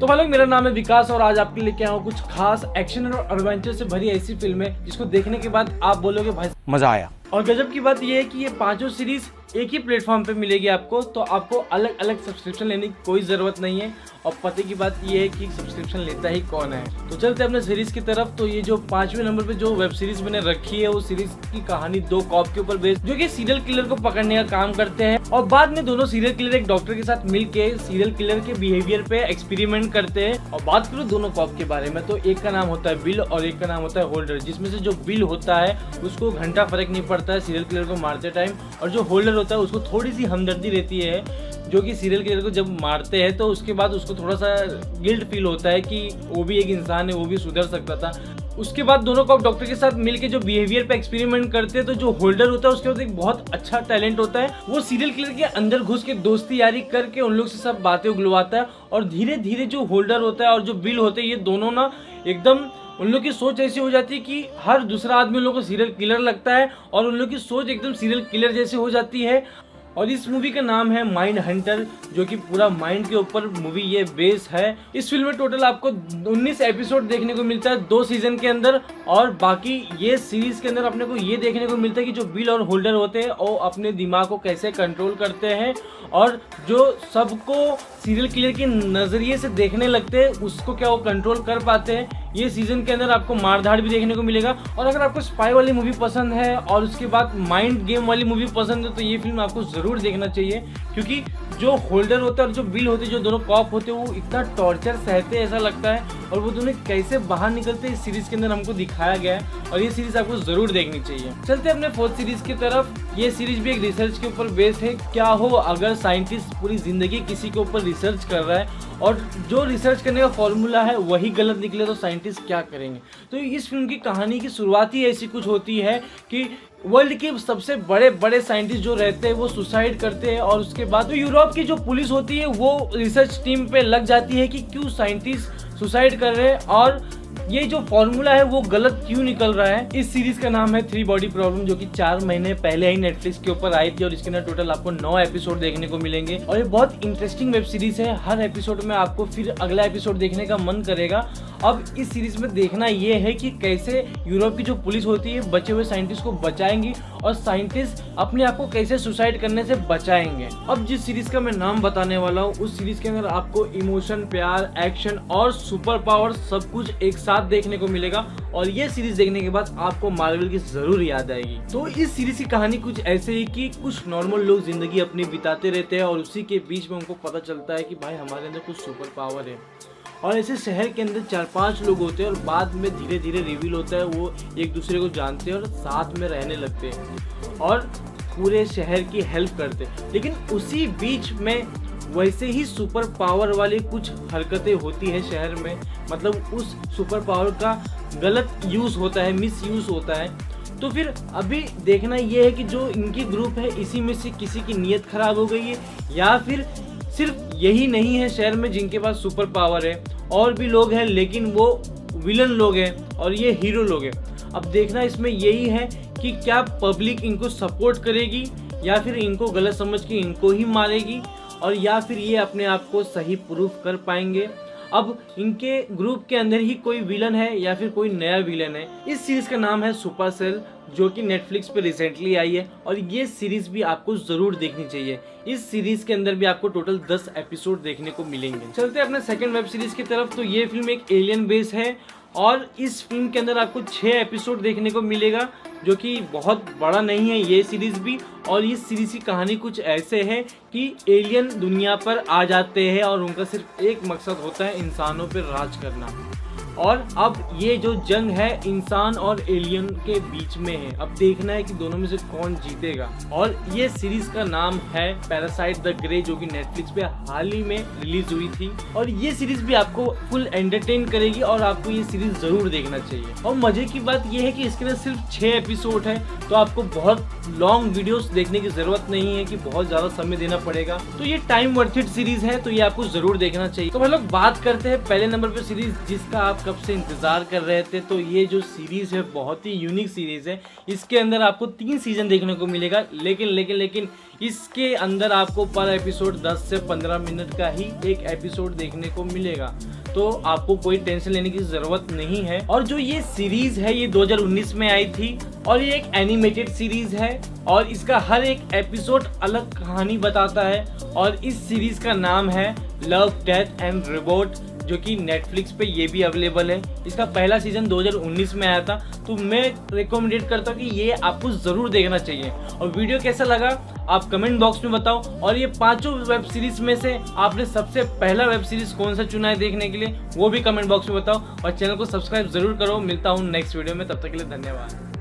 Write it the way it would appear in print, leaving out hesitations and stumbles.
तो भाई लोग, मेरा नाम है विकास और आज आपके लिए क्या हो कुछ खास एक्शन और एडवेंचर से भरी ऐसी फिल्म है जिसको देखने के बाद आप बोलोगे भाई मजा आया। और गजब की बात यह है कि ये पांचों सीरीज एक ही प्लेटफॉर्म पे मिलेगी आपको, तो आपको अलग अलग सब्सक्रिप्शन लेने की कोई ज़रूरत नहीं है। और पते की बात यह है कि सब्सक्रिप्शन लेता ही कौन है। तो चलते अपने सीरीज की तरफ। तो ये जो 5वें नंबर पे जो वेब सीरीज मैंने रखी है, वो सीरीज की कहानी 2 कॉप के ऊपर बेस्ड, जो कि सीरियल किलर को पकड़ने का काम करते हैं और बाद में दोनों सीरियल किलर एक डॉक्टर के साथ मिलके सीरियल किलर के बिहेवियर पे एक्सपेरिमेंट करते हैं। और बात करूँ दोनों कॉप के बारे में, तो एक का नाम होता है बिल और एक का नाम होता है होल्डर, जिसमें से जो बिल होता है उसको घंटा फर्क नहीं पड़ता है सीरियल किलर को मारते टाइम, और जो होल्डर होता है उसको थोड़ी सी हमदर्दी रहती है, जो कि सीरियल किलर को जब मारते हैं तो उसके बाद उसको थोड़ा सा गिल्ट फील होता है कि वो भी एक इंसान है, वो भी सुधर सकता था। उसके बाद दोनों को डॉक्टर के साथ मिलके जो बिहेवियर पे एक्सपेरिमेंट करते हैं, तो जो होल्डर होता है उसके बाद एक बहुत अच्छा टैलेंट होता है, वो सीरियल किलर के अंदर घुस के दोस्ती यारी करके उन लोग से सब बातें उगलवाता है। और धीरे धीरे जो होल्डर होता है और जो बिल होते हैं, ये दोनों ना एकदम उन लोग की सोच ऐसी हो जाती है कि हर दूसरा आदमी उन लोग को सीरियल किलर लगता है और उन लोग की सोच एकदम सीरियल किलर जैसे हो जाती है। और इस मूवी का नाम है माइंड हंटर, जो कि पूरा माइंड के ऊपर मूवी ये बेस है। इस फिल्म में टोटल आपको 19 एपिसोड देखने को मिलता है 2 सीजन के अंदर, और बाकी ये सीरीज के अंदर अपने को ये देखने को मिलता है कि जो बिल और होल्डर होते हैं वो अपने दिमाग को कैसे कंट्रोल करते हैं और जो सबको सीरियल किलर के नज़रिए से देखने लगते हैं उसको क्या वो कंट्रोल कर पाते हैं। ये सीजन के अंदर आपको मारधाड़ भी देखने को मिलेगा। और अगर आपको स्पाई वाली मूवी पसंद है और उसके बाद माइंड गेम वाली मूवी पसंद है, तो ये फिल्म आपको ज़रूर देखना चाहिए, क्योंकि जो होल्डर होता है और जो बिल होते हैं, जो दोनों कॉप होते हैं, वो इतना टॉर्चर सहते हैं ऐसा लगता है, और वो दोनों कैसे बाहर निकलते हैं इस सीरीज के अंदर हमको दिखाया गया है, और ये सीरीज आपको ज़रूर देखनी चाहिए। चलते अपने 4th सीरीज की तरफ। ये सीरीज भी एक रिसर्च के ऊपर बेस्ड है। क्या हो अगर साइंटिस्ट पूरी ज़िंदगी किसी के ऊपर रिसर्च कर रहा है और जो रिसर्च करने का फॉर्मूला है वही गलत निकले, तो साइंटिस्ट क्या करेंगे। तो इस फिल्म की कहानी की शुरुआत ही ऐसी कुछ होती है कि वर्ल्ड के सबसे बड़े बड़े साइंटिस्ट जो रहते हैं वो सुसाइड करते हैं, और उसके बाद तो यूरोप की जो पुलिस होती है वो रिसर्च टीम पे लग जाती है कि क्यों साइंटिस्ट सुसाइड कर रहे हैं और ये जो फॉर्मूला है वो गलत क्यों निकल रहा है। इस सीरीज का नाम है 3 बॉडी प्रॉब्लम, जो कि 4 महीने पहले ही नेटफ्लिक्स के ऊपर आई थी, और इसके अंदर टोटल आपको 9 एपिसोड देखने को मिलेंगे। और ये बहुत इंटरेस्टिंग वेब सीरीज है। हर एपिसोड में आपको फिर अगला एपिसोड देखने का मन करेगा। अब इस सीरीज में देखना ये है कि कैसे यूरोप की जो पुलिस होती है बचे हुए साइंटिस्ट को बचाएंगी और साइंटिस्ट अपने आप को कैसे सुसाइड करने से बचाएंगे। अब जिस सीरीज का मैं नाम बताने वाला हूँ, उस सीरीज के अंदर आपको इमोशन, प्यार, एक्शन और सुपर पावर सब कुछ एक साथ देखने को मिलेगा, और ये सीरीज देखने के बाद आपको मार्वल की जरूर याद आएगी। तो इस सीरीज की कहानी कुछ ऐसे ही कि कुछ नॉर्मल लोग जिंदगी अपनी बिताते रहते हैं और उसी के बीच में उनको पता चलता है कि भाई हमारे अंदर कुछ सुपर पावर है, और ऐसे शहर के अंदर 4-5 लोग होते हैं और बाद में धीरे धीरे रिवील होता है वो एक दूसरे को जानते हैं और साथ में रहने लगते हैं और पूरे शहर की हेल्प करते हैं। लेकिन उसी बीच में वैसे ही सुपर पावर वाली कुछ हरकतें होती है शहर में, मतलब उस सुपर पावर का गलत यूज़ होता है, मिस यूज़ होता है। तो फिर अभी देखना ये है कि जो इनकी ग्रुप है इसी में से किसी की नीयत खराब हो गई है, या फिर सिर्फ यही नहीं है शहर में जिनके पास सुपर पावर है, और भी लोग हैं लेकिन वो विलन लोग हैं और ये हीरो लोग हैं। अब देखना इसमें यही है कि क्या पब्लिक इनको सपोर्ट करेगी या फिर इनको गलत समझ के इनको ही मारेगी, और या फिर ये अपने आप को सही प्रूफ कर पाएंगे। अब इनके ग्रुप के अंदर ही कोई विलन है या फिर कोई नया विलन है। इस सीरीज का नाम है सुपर सेल, जो कि नेटफ्लिक्स पे रिसेंटली आई है, और ये सीरीज भी आपको जरूर देखनी चाहिए। इस सीरीज के अंदर भी आपको टोटल 10 एपिसोड देखने को मिलेंगे। चलते हैं अपने सेकंड वेब सीरीज की तरफ। तो ये फिल्म एक एलियन बेस है, और इस फिल्म के अंदर आपको 6 एपिसोड देखने को मिलेगा, जो कि बहुत बड़ा नहीं है ये सीरीज भी। और इस सीरीज की कहानी कुछ ऐसे है कि एलियन दुनिया पर आ जाते हैं और उनका सिर्फ एक मकसद होता है इंसानों पर राज करना। और अब ये जो जंग है इंसान और एलियन के बीच में है। अब देखना है कि दोनों में से कौन जीतेगा। और ये सीरीज का नाम है पैरासाइट द ग्रे, जो कि नेटफ्लिक्स पे हाल ही में रिलीज हुई थी। और ये सीरीज भी आपको फुल एंटरटेन करेगी और आपको ये सीरीज जरूर देखना चाहिए। और मजे की बात ये है कि इसके अंदर सिर्फ 6 एपिसोड है, तो आपको बहुत लॉन्ग वीडियोस देखने की जरूरत नहीं है कि बहुत ज्यादा समय देना पड़ेगा। तो ये टाइम वर्थ इट सीरीज है, तो ये आपको जरूर देखना चाहिए। तो हम लोग बात करते हैं पहले नंबर पे सीरीज जिसका आप कब से इंतज़ार कर रहे थे। तो ये जो सीरीज़ है बहुत ही यूनिक सीरीज़ है। इसके अंदर आपको 3 सीज़न देखने को मिलेगा, लेकिन इसके अंदर आपको पर एपिसोड 10 से 15 मिनट का ही एक एपिसोड देखने को मिलेगा। तो आपको कोई टेंशन लेने की ज़रूरत नहीं है। और जो ये सीरीज़ है ये 2019 में आई थी और ये एक एनिमेटेड सीरीज़ है और इसका हर एक एपिसोड अलग कहानी बताता है। और इस सीरीज़ का नाम है लव डेथ एंड रिबोट, जो कि नेटफ्लिक्स पे ये भी अवेलेबल है। इसका पहला सीज़न 2019 में आया था। तो मैं रिकमेंडेड करता हूँ कि ये आपको ज़रूर देखना चाहिए। और वीडियो कैसा लगा आप कमेंट बॉक्स में बताओ। और ये 5 वेब सीरीज़ में से आपने सबसे पहला वेब सीरीज़ कौन सा चुना है देखने के लिए, वो भी कमेंट बॉक्स में बताओ। और चैनल को सब्सक्राइब ज़रूर करो। मिलता हूँ नेक्स्ट वीडियो में, तब तक के लिए धन्यवाद।